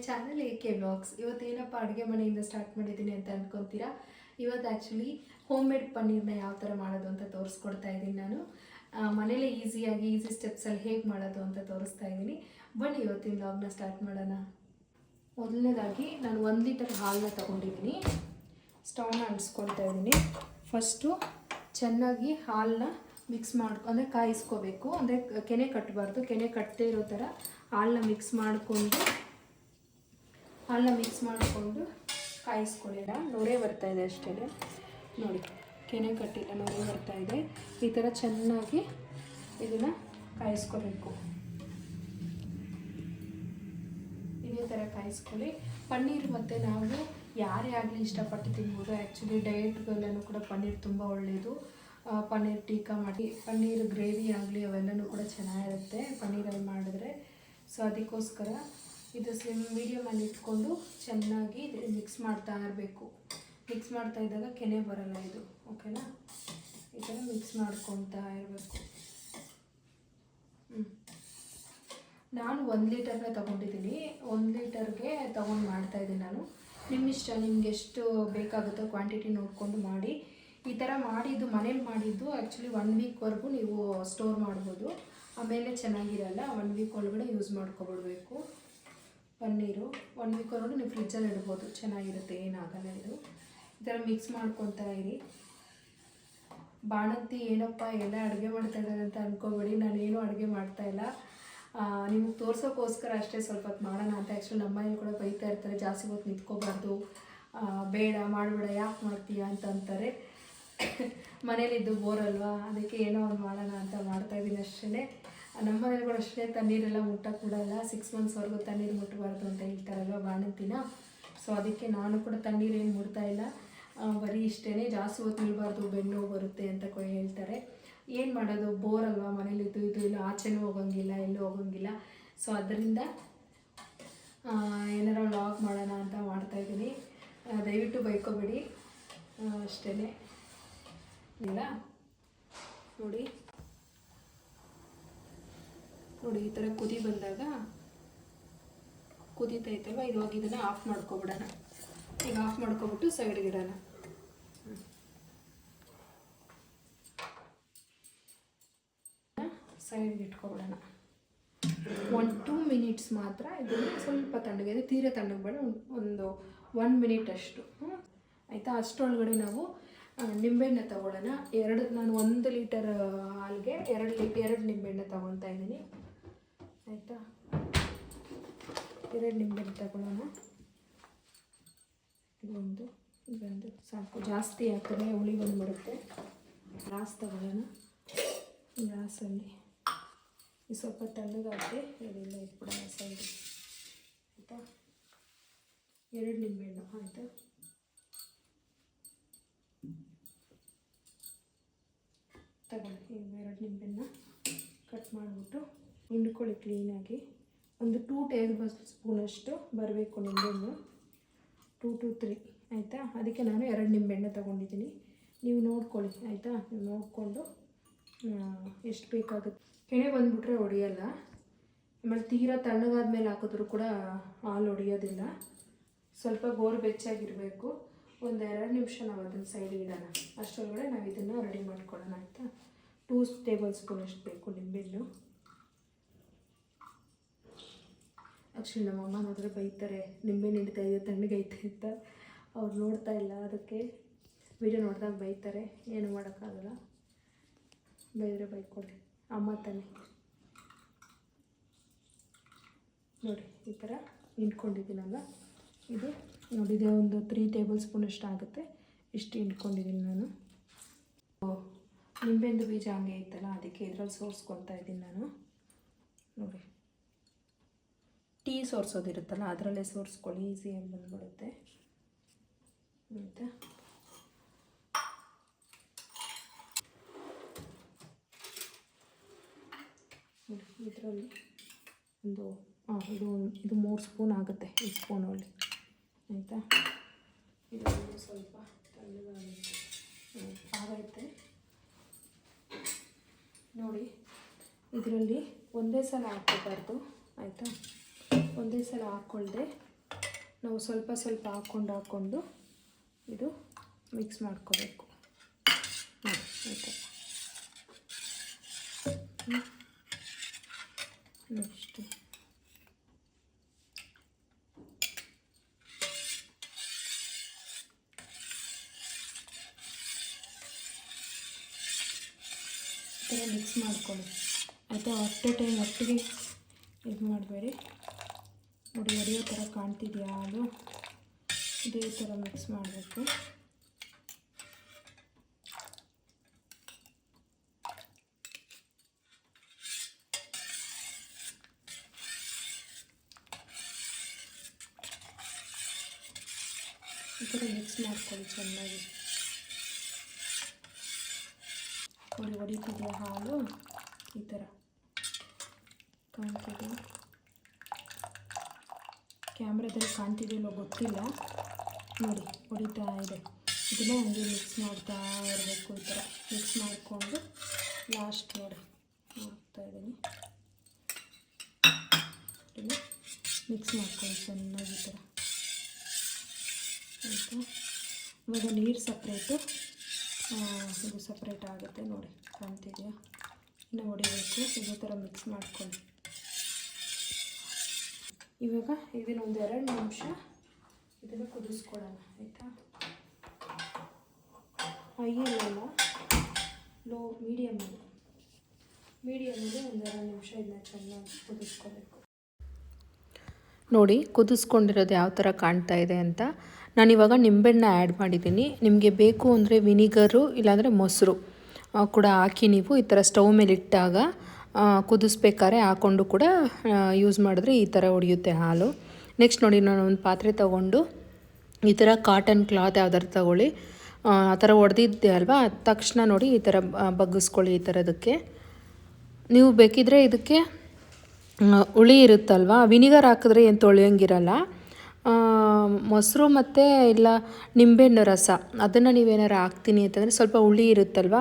Channel AK vlogs. ಇವತ್ತೇನಪ್ಪ ಅಡುಗೆ ಮನೆಯಿಂದ start ಮಾಡಿದ್ದೀನಿ ಅಂತ ಅಂದ್ಕೊತೀರಾ. ಇವತ್ತು ಆ್ಯಕ್ಚುಲಿ ಹೋಮ್ ಮೇಡ್ ಪನ್ನೀರ್ನ ಯಾವ ಥರ ಮಾಡೋದು ಅಂತ ತೋರಿಸ್ಕೊಡ್ತಾ ಇದ್ದೀನಿ. ನಾನು ಮನೇಲೇ ಈಸಿ ಸ್ಟೆಪ್ಸಲ್ಲಿ ಹೇಗೆ ಮಾಡೋದು ಅಂತ ತೋರಿಸ್ತಾ ಇದ್ದೀನಿ. ಬನ್ನಿ ಇವತ್ತಿನ ವ್ಲಾಗ್ನ ಸ್ಟಾರ್ಟ್ ಮಾಡೋಣ. ಮೊದಲನೇದಾಗಿ ನಾನು 1 ಲೀಟರ್ ಹಾಲನ್ನ ತೊಗೊಂಡಿದ್ದೀನಿ. ಸ್ಟವ್ನ ಅಂಟಿಸ್ಕೊಳ್ತಾ ಇದ್ದೀನಿ. ಫಸ್ಟು ಚೆನ್ನಾಗಿ ಹಾಲನ್ನ ಮಿಕ್ಸ್ ಅಂದರೆ ಕಾಯಿಸ್ಕೋಬೇಕು. ಅಂದರೆ ಕೆನೆ ಕಟ್ಟಬಾರ್ದು. ಕೆನೆ ಕಟ್ಟದೇ ಇರೋ ಥರ ಹಾಲನ್ನ ಮಿಕ್ಸ್ ಮಾಡಿಕೊಂಡು ಕಾಯಿಸ್ಕೊಳ್ಳಿಲ್ಲ. ನೊರೆ ಬರ್ತಾಯಿದೆ ಅಷ್ಟೇ ನೋಡಿ, ಕೆನೆ ಕಟ್ಟಿಲ್ಲ, ನೊರೆ ಬರ್ತಾಯಿದೆ. ಈ ಥರ ಚೆನ್ನಾಗಿ ಇದನ್ನು ಕಾಯಿಸ್ಕೋಬೇಕು. ಇದೇ ಥರ ಕಾಯಿಸ್ಕೊಳ್ಳಿ. ಪನ್ನೀರ್ ಮತ್ತು ನಾವು ಯಾರೇ ಆಗಲಿ ಇಷ್ಟಪಟ್ಟು ತಿನ್ಬೋದು. ಆ್ಯಕ್ಚುಲಿ ಡಯಟ್ಗೆಲ್ಲನೂ ಕೂಡ ಪನ್ನೀರ್ ತುಂಬ ಒಳ್ಳೆಯದು. ಪನ್ನೀರ್ ಟೀಕಾ ಮಾಡಿ, ಪನ್ನೀರ್ ಗ್ರೇವಿ ಆಗಲಿ ಅವೆಲ್ಲನೂ ಕೂಡ ಚೆನ್ನಾಗಿರುತ್ತೆ ಪನ್ನೀರಲ್ಲಿ ಮಾಡಿದ್ರೆ. ಸೊ ಅದಕ್ಕೋಸ್ಕರ ಇದು ಮೀಡಿಯಮಲ್ಲಿ ಇಟ್ಕೊಂಡು ಚೆನ್ನಾಗಿ ಮಿಕ್ಸ್ ಮಾಡ್ತಾ ಇರಬೇಕು. ಮಿಕ್ಸ್ ಮಾಡ್ತಾ ಇದ್ದಾಗ ಕೆನೆ ಬರಲ್ಲ ಇದು, ಓಕೆನಾ? ಈ ಥರ ಮಿಕ್ಸ್ ಮಾಡ್ಕೊತಾ ಇರಬೇಕು. ನಾನು 1 ಲೀಟರ್ನ ತೊಗೊಂಡಿದ್ದೀನಿ. 1 ಲೀಟರ್ಗೆ ತೊಗೊಂಡು ಮಾಡ್ತಾಯಿದ್ದೀನಿ ನಾನು. ನಿಮ್ಮಿಷ್ಟ, ನಿಮ್ಗೆ ಎಷ್ಟು ಬೇಕಾಗುತ್ತೋ ಕ್ವಾಂಟಿಟಿ ನೋಡಿಕೊಂಡು ಮಾಡಿ. ಈ ಥರ ಮಾಡಿದ್ದು ಮನೇಲಿ ಮಾಡಿದ್ದು ಆ್ಯಕ್ಚುಲಿ 1 ವೀಕ್ವರೆಗೂ ನೀವು ಸ್ಟೋರ್ ಮಾಡ್ಬೋದು. ಆಮೇಲೆ ಚೆನ್ನಾಗಿರಲ್ಲ. 1 ವೀಕ್ ಒಳಗಡೆ ಯೂಸ್ ಮಾಡ್ಕೊಬಿಡ್ಬೇಕು ಪನ್ನೀರು. 1 ವೀಕ್ವರೆಗೂ ನೀವು ಫ್ರಿಜ್ಜಲ್ಲಿ ಇಡ್ಬೋದು, ಚೆನ್ನಾಗಿರುತ್ತೆ, ಏನಾಗಲ್ಲ ಇದು. ಈ ಥರ ಮಿಕ್ಸ್ ಮಾಡ್ಕೊತಾ ಇರಿ. ಬಾಣಂತಿ ಏನಪ್ಪ ಎಲ್ಲ ಅಡುಗೆ ಮಾಡ್ತಾಯಿದ್ದಾರೆ ಅಂತ ಅಂದ್ಕೋಬೇಡಿ. ನಾನೇನು ಅಡುಗೆ ಮಾಡ್ತಾಯಿಲ್ಲ, ನಿಮ್ಗೆ ತೋರ್ಸೋಕ್ಕೋಸ್ಕರ ಅಷ್ಟೇ ಸ್ವಲ್ಪ ಹೊತ್ತು ಮಾಡೋಣ ಅಂತ. ಆ್ಯಕ್ಚುಲಿ ನಮ್ಮ ಮನೇಲಿ ಕೂಡ ಬೈತಾ ಇರ್ತಾರೆ, ಜಾಸ್ತಿ ಹೊತ್ತು ನಿಂತ್ಕೋಬಾರ್ದು, ಬೇಡ ಮಾಡಬೇಡ, ಯಾಕೆ ಮಾಡ್ತೀಯಾ ಅಂತ ಅಂತಾರೆ. ಮನೇಲಿದ್ದು ಬೋರ್ ಅಲ್ವಾ, ಅದಕ್ಕೆ ಏನೋ ಒಂದು ಮಾಡೋಣ ಅಂತ ಮಾಡ್ತಾಯಿದ್ದೀನಿ ಅಷ್ಟೇ. ನಮ್ಮ ಮನೇಲಿ ಕೂಡ ಅಷ್ಟೇ, ತಣ್ಣೀರೆಲ್ಲ ಮುಟ್ಟಕ್ಕೆ ಬಿಡಲ್ಲ. 6 ಮಂತ್ಸ್ವರೆಗೂ ತಣ್ಣೀರು ಮುಟ್ಟಬಾರ್ದು ಅಂತ ಹೇಳ್ತಾರಲ್ವ ಬಾಣಂತಿನ. ಸೊ ಅದಕ್ಕೆ ನಾನು ಕೂಡ ತಣ್ಣೀರೇನು ಮುಟ್ತಾಯಿಲ್ಲ, ಬರೀ ಇಷ್ಟೇ. ಜಾಸ್ತಿ ಹೊತ್ತು ನಿಲ್ಬಾರ್ದು, ಬೆನ್ನು ಬರುತ್ತೆ ಅಂತ ಹೇಳ್ತಾರೆ. ಏನು ಮಾಡೋದು, ಬೋರ್ ಅಲ್ವಾ ಮನೇಲಿದ್ದು, ಇದು ಇಲ್ಲ, ಆಚೆನೂ ಹೋಗೋಂಗಿಲ್ಲ, ಎಲ್ಲೂ ಹೋಗೋಂಗಿಲ್ಲ. ಸೊ ಅದರಿಂದ ಏನಾರ ವ್ಲಾಗ್ ಮಾಡೋಣ ಅಂತ ಮಾಡ್ತಾಯಿದ್ದೀನಿ. ದಯವಿಟ್ಟು ಬೈಕೋಬೇಡಿ ಅಷ್ಟೇ. ಇಲ್ಲ ನೋಡಿ ಈ ಥರ ಕುದಿ ಬಂದಾಗ ಕುದೀತೈತಲ್ವ, ಇವಾಗ ಇದನ್ನು ಆಫ್ ಮಾಡ್ಕೊಬಿಡೋಣ. ಈಗ ಆಫ್ ಮಾಡ್ಕೊಬಿಟ್ಟು ಸೈಡ್ಗೆ ಇಡೋಣ. ಸೈಡ್ಗೆ ಇಟ್ಕೊಬಿಡೋಣ. 1-2 ಮಿನಿಟ್ಸ್ ಮಾತ್ರ ಇದನ್ನು ಸ್ವಲ್ಪ ತಣ್ಣಗೆ, ತೀರ ತಣ್ಣಗೆ ಬೇಡ, ಒಂದು 1 ಮಿನಿಟ್ ಅಷ್ಟು ಆಯಿತಾ. ಅಷ್ಟರೊಳಗಡೆ ನಾವು ನಿಂಬೆಹಣ್ಣು ತೊಗೊಳ್ಳೋಣ. ನಾನು 1 ಲೀಟರ್ ಹಾಲಿಗೆ 2 ನಿಂಬೆಹಣ್ಣು ತೊಗೊಳ್ತಾ ಇದ್ದೀನಿ, ಆಯಿತಾ. 2 ನಿಂಬೆಹಣ್ಣು ತಗೊಳ್ಳೋಣ. ಇದೊಂದು ಸಾಕು, ಜಾಸ್ತಿ ಹಾಕಿದ್ರೆ ಹುಳಿ ಬಂದುಬಿಡುತ್ತೆ. ಗ್ಲಾಸ್ ತಗೊಳ್ಳೋಣ. ಗ್ಲಾಸಲ್ಲಿ ಸ್ವಲ್ಪ ತಣ್ಣಗಾಕಿ ಇದೆಲ್ಲ ಇಟ್ಬಿಡೋಣ ಸೈಡ್, ಆಯಿತಾ. 2 ನಿಂಬೆಹಣ್ಣು, ಆಯಿತಾ. ತಗೊಳ್ಳಿ, ಈಗ 2 ನಿಂಬೆಹಣ್ಣು ಕಟ್ ಮಾಡಿಬಿಟ್ಟು ಹಿಂಡ್ಕೊಳ್ಳಿ ಕ್ಲೀನಾಗಿ. ಒಂದು 2 ಟೇಬಲ್ ಸ್ಪೂನಷ್ಟು ಬರಬೇಕು ನಿಂಬೆಹಣ್ಣು, 2 to 3, ಆಯಿತಾ. ಅದಕ್ಕೆ ನಾನು 2 ನಿಂಬೆಹಣ್ಣು ತೊಗೊಂಡಿದ್ದೀನಿ. ನೀವು ನೋಡ್ಕೊಳ್ಳಿ, ಆಯಿತಾ. ನೀವು ನೋಡಿಕೊಂಡು ಎಷ್ಟು ಬೇಕಾಗುತ್ತೆ. ಕೆನೆ ಬಂದುಬಿಟ್ರೆ ಹೊಡೆಯಲ್ಲ. ಆಮೇಲೆ ತೀರಾ ತಣ್ಣಗಾದ್ಮೇಲೆ ಹಾಕಿದ್ರೂ ಕೂಡ ಹಾಲು ಹೊಡೆಯೋದಿಲ್ಲ. ಸ್ವಲ್ಪ ಗೋರುಬೆಚ್ಚಾಗಿರಬೇಕು. ಒಂದು 2 ನಿಮಿಷ ನಾವು ಅದನ್ನು ಸೈಡಿಗೆ ಇಡೋಣ. ಅಷ್ಟರೊಳಗಡೆ ನಾವು ಇದನ್ನು ರೆಡಿ ಮಾಡ್ಕೊಳ್ಳೋಣ, ಆಯಿತಾ. 2 ಟೇಬಲ್ ಸ್ಪೂನಷ್ಟು ಬೇಕು ನಿಂಬೆಹಣ್ಣು. ಆ್ಯಕ್ಚುಲಿ ನಮ್ಮಮ್ಮ ನೋಡಿದ್ರೆ ಬೈತಾರೆ, ನಿಂಬೆಹಣ್ಣು ಹಿಡಿತಾ ಇದೆ ತಣ್ಣಗೈತೆ ಅಂತ. ಅವ್ರು ನೋಡ್ತಾ ಇಲ್ಲ, ಅದಕ್ಕೆ ವಿಡಿಯೋ ನೋಡಿದಾಗ ಬೈತಾರೆ. ಏನು ಮಾಡೋಕ್ಕಾಗಲ್ಲ, ಬೈದರೆ ಬೈಕೊಳ್ಳಿ, ಅಮ್ಮ ತಾನೆ. ನೋಡಿ ಈ ಥರ ಹಿಂಡ್ಕೊಂಡಿದ್ದೀನಲ್ಲ, ಇದು ನೋಡಿದೆ ಒಂದು 3 ಟೇಬಲ್ ಸ್ಪೂನಷ್ಟು ಆಗುತ್ತೆ. ಇಷ್ಟು ಹಿಂಡ್ಕೊಂಡಿದ್ದೀನಿ ನಾನು. ನಿಂಬೆಹಣ್ಣು ಬೀಜ ಹಂಗೆ ಇತ್ತಲ್ಲ, ಅದಕ್ಕೆ ಇದರಲ್ಲಿ ಸೋರಿಸ್ಕೊಳ್ತಾ ಇದ್ದೀನಿ ನಾನು. ನೋಡಿ, ಟೀ ಸೋರಿಸೋದಿರುತ್ತಲ್ಲ ಅದರಲ್ಲೇ ಸೋರಿಸ್ಕೊಳ್ಳಿ, ಈಸಿಯಾಗಿ ಬಂದುಬಿಡುತ್ತೆ, ಆಯಿತಾ. ಇದರಲ್ಲಿ ಇದು 3 ಸ್ಪೂನ್ ಆಗುತ್ತೆ ಈ ಸ್ಪೂನಲ್ಲಿ, ಆಯಿತಾ. ಇದನ್ನು ಸ್ವಲ್ಪ ಆಗೈತೆ ನೋಡಿ. ಇದರಲ್ಲಿ ಒಂದೇ ಸಲ ಹಾಕ್ಕೋಬಾರ್ದು, ಆಯಿತಾ. ಒಂದೇ ಸಲ ಹಾಕ್ಕೊಳ್ದೆ ನಾವು ಸ್ವಲ್ಪ ಸ್ವಲ್ಪ ಹಾಕ್ಕೊಂಡು ಇದು ಮಿಕ್ಸ್ ಮಾಡ್ಕೋಬೇಕು. ಆಯಿತು. ನೆಕ್ಸ್ಟು ಈ ಥರ ಮಿಕ್ಸ್ ಮಾಡ್ಕೊಳ್ಳಿ ಆಯಿತಾ. ಟೈಮ್ ಒಟ್ಟಿಗೆ ಇದು ಮಾಡಬೇಡಿ. ನೋಡಿ ಹೊಡೆಯೋ ಥರ ಕಾಣ್ತಿದೆಯಾ ಹಾಲು, ಇದೇ ಥರ ಮಿಕ್ಸ್ ಮಾಡಬೇಕು. ಈ ಥರ ಮಿಕ್ಸ್ ಮಾಡ್ಕೊಳ್ಳಿ ಚೆನ್ನಾಗಿ. ನೋಡಿ ಹೊಡಿತಿದೆಯಾ ಹಾಲು, ಈ ಥರ ಕಾಣ್ತಿದೆ. ಕ್ಯಾಮ್ರಾದಲ್ಲಿ ಕಾಣ್ತಿದೆಯಲ್ಲೋ ಗೊತ್ತಿಲ್ಲ, ನೋಡಿ ಹೊಡಿತಾ ಇದೆ. ಇದನ್ನ ಹಂಗೆ ಮಿಕ್ಸ್ ಮಾಡ್ತಾ ಇರಬೇಕು. ಈ ಥರ ಮಿಕ್ಸ್ ಮಾಡಿಕೊಂಡು ಲಾಸ್ಟ್ ನೋಡಿ ಹಾಕ್ತಾಯಿದ್ದೀನಿ. ಮಿಕ್ಸ್ ಮಾಡ್ಕೊಳ್ಳಿ ಚೆನ್ನಾಗಿ ಈ ಥರ ಆಯಿತು. ಇವಾಗ ನೀರು ಸಪ್ರೇಟು, ಇದು ಸಪ್ರೇಟ್ ಆಗುತ್ತೆ. ನೋಡಿ ಕಾಣ್ತಿದೆಯಾ, ಇನ್ನು ಹೊಡಿಬೇಕು. ಇದೇ ಥರ ಮಿಕ್ಸ್ ಮಾಡ್ಕೊಳ್ಳಿ. ಇವಾಗ ಇದನ್ನೊಂದು 2 ನಿಮಿಷ ಇದನ್ನು ಕುದಿಸ್ಕೊಳ್ಳೋಣ ಆಯಿತಾ. ಹೈಯಲ್ಲ, ಲೋ ಮೀಡಿಯಮಲ್ಲಿ ಒಂದು 2 ನಿಮಿಷ ಇದನ್ನ ಚೆನ್ನಾಗಿ ಕುದಿಸ್ಕೋಬೇಕು. ನೋಡಿ ಕುದಿಸ್ಕೊಂಡಿರೋದು ಯಾವ ಥರ ಕಾಣ್ತಾ ಇದೆ ಅಂತ. ನಾನಿವಾಗ ನಿಂಬೆಹಣ್ಣ ಆ್ಯಡ್ ಮಾಡಿದ್ದೀನಿ. ನಿಮಗೆ ಬೇಕು ಅಂದರೆ ವಿನಿಗರು ಇಲ್ಲಾಂದರೆ ಮೊಸರು ಕೂಡ ಹಾಕಿ ನೀವು ಈ ಥರ ಸ್ಟವ್ ಮೇಲೆ ಇಟ್ಟಾಗ ಕುದಿಸ್ಬೇಕಾದ್ರೆ ಹಾಕ್ಕೊಂಡು ಕೂಡ ಯೂಸ್ ಮಾಡಿದ್ರೆ ಈ ಥರ ಹೊಡೆಯುತ್ತೆ ಹಾಲು. ನೆಕ್ಸ್ಟ್ ನೋಡಿ, ನಾನು ಒಂದು ಪಾತ್ರೆ ತೊಗೊಂಡು ಈ ಥರ ಕಾಟನ್ ಕ್ಲಾತ್ ಯಾವ್ದಾರು ತಗೊಳ್ಳಿ. ಆ ಥರ ಹೊಡೆದಿದ್ದೆ ಅಲ್ವಾ, ತಕ್ಷಣ ನೋಡಿ ಈ ಥರ ಬಗ್ಗಿಸ್ಕೊಳ್ಳಿ. ಈ ಥರದಕ್ಕೆ ನೀವು ಬೇಕಿದ್ರೆ ಇದಕ್ಕೆ ಹುಳಿ ಇರುತ್ತಲ್ವ, ವಿನಿಗರ್ ಹಾಕಿದ್ರೆ ಏನು ತೊಳೆಯೋಂಗಿರಲ್ಲ. ಮೊಸರು ಮತ್ತು ಇಲ್ಲ ನಿಂಬೆಹಣ್ಣು ರಸ ಅದನ್ನು ನೀವೇನಾರು ಹಾಕ್ತೀನಿ ಅಂತಂದರೆ ಸ್ವಲ್ಪ ಹುಳಿ ಇರುತ್ತಲ್ವ,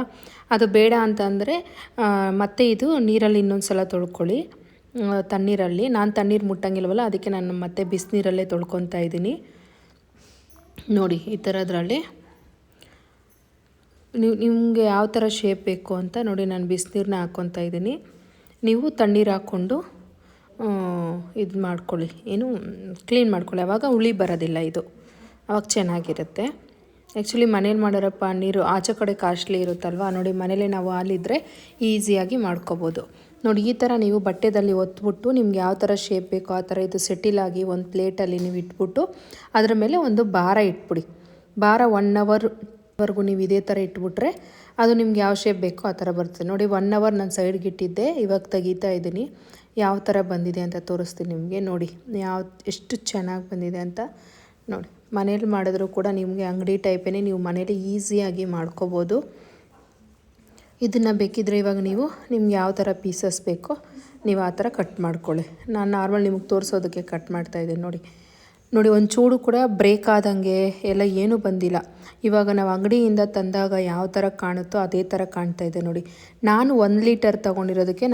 ಅದು ಬೇಡ ಅಂತಂದರೆ ಮತ್ತೆ ಇದು ನೀರಲ್ಲಿ ಇನ್ನೊಂದು ಸಲ ತೊಳ್ಕೊಳ್ಳಿ, ತಣ್ಣೀರಲ್ಲಿ. ನಾನು ತಣ್ಣೀರು ಮುಟ್ಟಂಗಿಲ್ವಲ್ಲ, ಅದಕ್ಕೆ ನಾನು ಮತ್ತೆ ಬಿಸಿನೀರಲ್ಲೇ ತೊಳ್ಕೊತಾ ಇದ್ದೀನಿ. ನೋಡಿ ಈ ಥರದ್ರಲ್ಲಿ ನಿಮಗೆ ಯಾವ ಥರ ಶೇಪ್ ಬೇಕು ಅಂತ ನೋಡಿ. ನಾನು ಬಿಸಿನೀರನ್ನ ಹಾಕ್ಕೊತಾ ಇದ್ದೀನಿ. ನೀವು ತಣ್ಣೀರು ಹಾಕ್ಕೊಂಡು ಇದು ಮಾಡ್ಕೊಳ್ಳಿ, ಏನು ಕ್ಲೀನ್ ಮಾಡ್ಕೊಳ್ಳಿ. ಆವಾಗ ಹುಳಿ ಬರೋದಿಲ್ಲ, ಇದು ಆವಾಗ ಚೆನ್ನಾಗಿರುತ್ತೆ. ಆ್ಯಕ್ಚುಲಿ ಮನೇಲಿ ಮಾಡಿರೋ ಪನ್ನೀರು ಆಚೆ ಕಡೆ ಕಾಸ್ಟ್ಲಿ ಇರುತ್ತಲ್ವ. ನೋಡಿ ಮನೇಲೇ ನಾವು ಹಾಲಿದ್ರೆ ಈಸಿಯಾಗಿ ಮಾಡ್ಕೋಬೋದು. ನೋಡಿ ಈ ಥರ ನೀವು ಬಟ್ಟೆದಲ್ಲಿ ಒತ್ಬಿಟ್ಟು ನಿಮ್ಗೆ ಯಾವ ಥರ ಶೇಪ್ ಬೇಕೋ ಆ ಥರ ಇದು ಸೆಟ್ಟಿಲಾಗಿ ಒಂದು ಪ್ಲೇಟಲ್ಲಿ ನೀವು ಇಟ್ಬಿಟ್ಟು ಅದರ ಮೇಲೆ ಒಂದು ಭಾರ ಇಟ್ಬಿಡಿ. ಭಾರ 1 ಅವರ್ವರೆಗೂ ನೀವು ಇದೇ ಥರ ಇಟ್ಬಿಟ್ರೆ ಅದು ನಿಮ್ಗೆ ಯಾವ ಶೇಪ್ ಬೇಕೋ ಆ ಥರ ಬರ್ತದೆ. ನೋಡಿ 1 ಅವರ್ ನಾನು ಸೈಡ್ಗೆ ಇಟ್ಟಿದ್ದೆ, ಇವಾಗ ತೆಗಿತಾ ಇದ್ದೀನಿ. ಯಾವ ಥರ ಬಂದಿದೆ ಅಂತ ತೋರಿಸ್ತೀನಿ ನಿಮಗೆ. ನೋಡಿ ಎಷ್ಟು ಚೆನ್ನಾಗಿ ಬಂದಿದೆ ಅಂತ. ನೋಡಿ ಮನೇಲಿ ಮಾಡಿದ್ರೂ ಕೂಡ ನಿಮಗೆ ಅಂಗಡಿ ಟೈಪೇ ನೀವು ಮನೇಲಿ ಈಸಿಯಾಗಿ ಮಾಡ್ಕೋಬೋದು. ಇದನ್ನು ಬೇಕಿದ್ರೆ ಇವಾಗ ನೀವು ನಿಮ್ಗೆ ಯಾವ ಥರ ಪೀಸಸ್ ಬೇಕೋ ನೀವು ಆ ಥರ ಕಟ್ ಮಾಡ್ಕೊಳ್ಳಿ. ನಾನು ನಾರ್ಮಲ್ ನಿಮಗೆ ತೋರಿಸೋದಕ್ಕೆ ಕಟ್ ಮಾಡ್ತಾಯಿದ್ದೀನಿ. ನೋಡಿ ಒಂದು ಚೂಡು ಕೂಡ ಬ್ರೇಕ್ ಆದಂಗೆ ಎಲ್ಲ ಏನೂ ಬಂದಿಲ್ಲ. ಇವಾಗ ನಾವು ಅಂಗಡಿಯಿಂದ ತಂದಾಗ ಯಾವ ಥರ ಕಾಣುತ್ತೋ ಅದೇ ಥರ ಕಾಣ್ತಾ ಇದೆ. ನೋಡಿ ನಾನು 1 ಲೀಟರ್ ತೊಗೊಂಡಿರೋದಕ್ಕೆ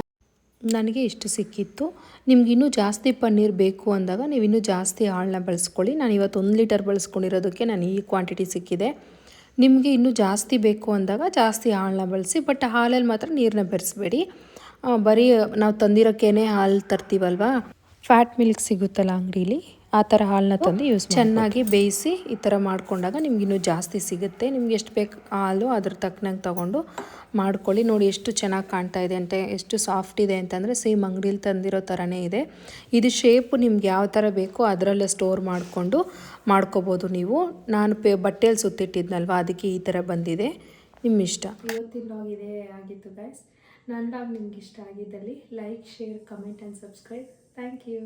ನನಗೆ ಇಷ್ಟು ಸಿಕ್ಕಿತ್ತು. ನಿಮ್ಗೆ ಇನ್ನೂ ಜಾಸ್ತಿ ಪನ್ನೀರ್ ಬೇಕು ಅಂದಾಗ ನೀವು ಇನ್ನೂ ಜಾಸ್ತಿ ಹಾಳನ್ನ ಬಳಸ್ಕೊಳ್ಳಿ. ನಾನು ಇವತ್ತು 1 ಲೀಟರ್ ಬಳಸ್ಕೊಂಡಿರೋದಕ್ಕೆ ನಾನು ಈ ಕ್ವಾಂಟಿಟಿ ಸಿಕ್ಕಿದೆ. ನಿಮಗೆ ಇನ್ನೂ ಜಾಸ್ತಿ ಬೇಕು ಅಂದಾಗ ಜಾಸ್ತಿ ಹಾಳನ್ನ ಬಳಸಿ, ಬಟ್ ಹಾಲಲ್ಲಿ ಮಾತ್ರ ನೀರನ್ನ ಬೆರೆಸಬೇಡಿ. ಬರೀ ನಾವು ತಂದಿರೋಕ್ಕೇನೆ ಹಾಲು ತರ್ತೀವಲ್ವ, ಫ್ಯಾಟ್ ಮಿಲ್ಕ್ ಸಿಗುತ್ತಲ್ಲ ಅಂಗಡೀಲಿ, ಆ ಥರ ಹಾಲನ್ನ ತಂದು ಚೆನ್ನಾಗಿ ಬೇಯಿಸಿ ಈ ಥರ ಮಾಡ್ಕೊಂಡಾಗ ನಿಮ್ಗೆ ಇನ್ನೂ ಜಾಸ್ತಿ ಸಿಗುತ್ತೆ. ನಿಮ್ಗೆ ಎಷ್ಟು ಬೇಕು ಹಾಲು ಅದ್ರ ತಕ್ಕನಂಗೆ ತೊಗೊಂಡು ಮಾಡ್ಕೊಳ್ಳಿ. ನೋಡಿ ಎಷ್ಟು ಚೆನ್ನಾಗಿ ಕಾಣ್ತಾ ಇದೆ ಅಂತ, ಎಷ್ಟು ಸಾಫ್ಟ್ ಇದೆ ಅಂತಂದರೆ ಸೇಮ್ ಅಂಗಡೀಲಿ ತಂದಿರೋ ಥರನೇ ಇದೆ. ಇದು ಶೇಪು ನಿಮ್ಗೆ ಯಾವ ಥರ ಬೇಕೋ ಅದರಲ್ಲೇ ಸ್ಟೋರ್ ಮಾಡಿಕೊಂಡು ಮಾಡ್ಕೋಬೋದು ನೀವು. ನಾನು ಬಟ್ಟೆಯಲ್ಲಿ ಸುತ್ತಿಟ್ಟಿದ್ನಲ್ವ, ಅದಕ್ಕೆ ಈ ಥರ ಬಂದಿದೆ. ನಿಮ್ಮ ಇಷ್ಟ. ಇವತ್ತಿನ ವ್ಲಾಗ್ ಇದೇ ಆಗಿತ್ತು ಗೈಸ್. ನನ್ನ ವ್ಲಾಗ್ ನಿಮ್ಗೆ ಇಷ್ಟ ಆಗಿದ್ದಲ್ಲಿ like, share, comment and subscribe. Thank you.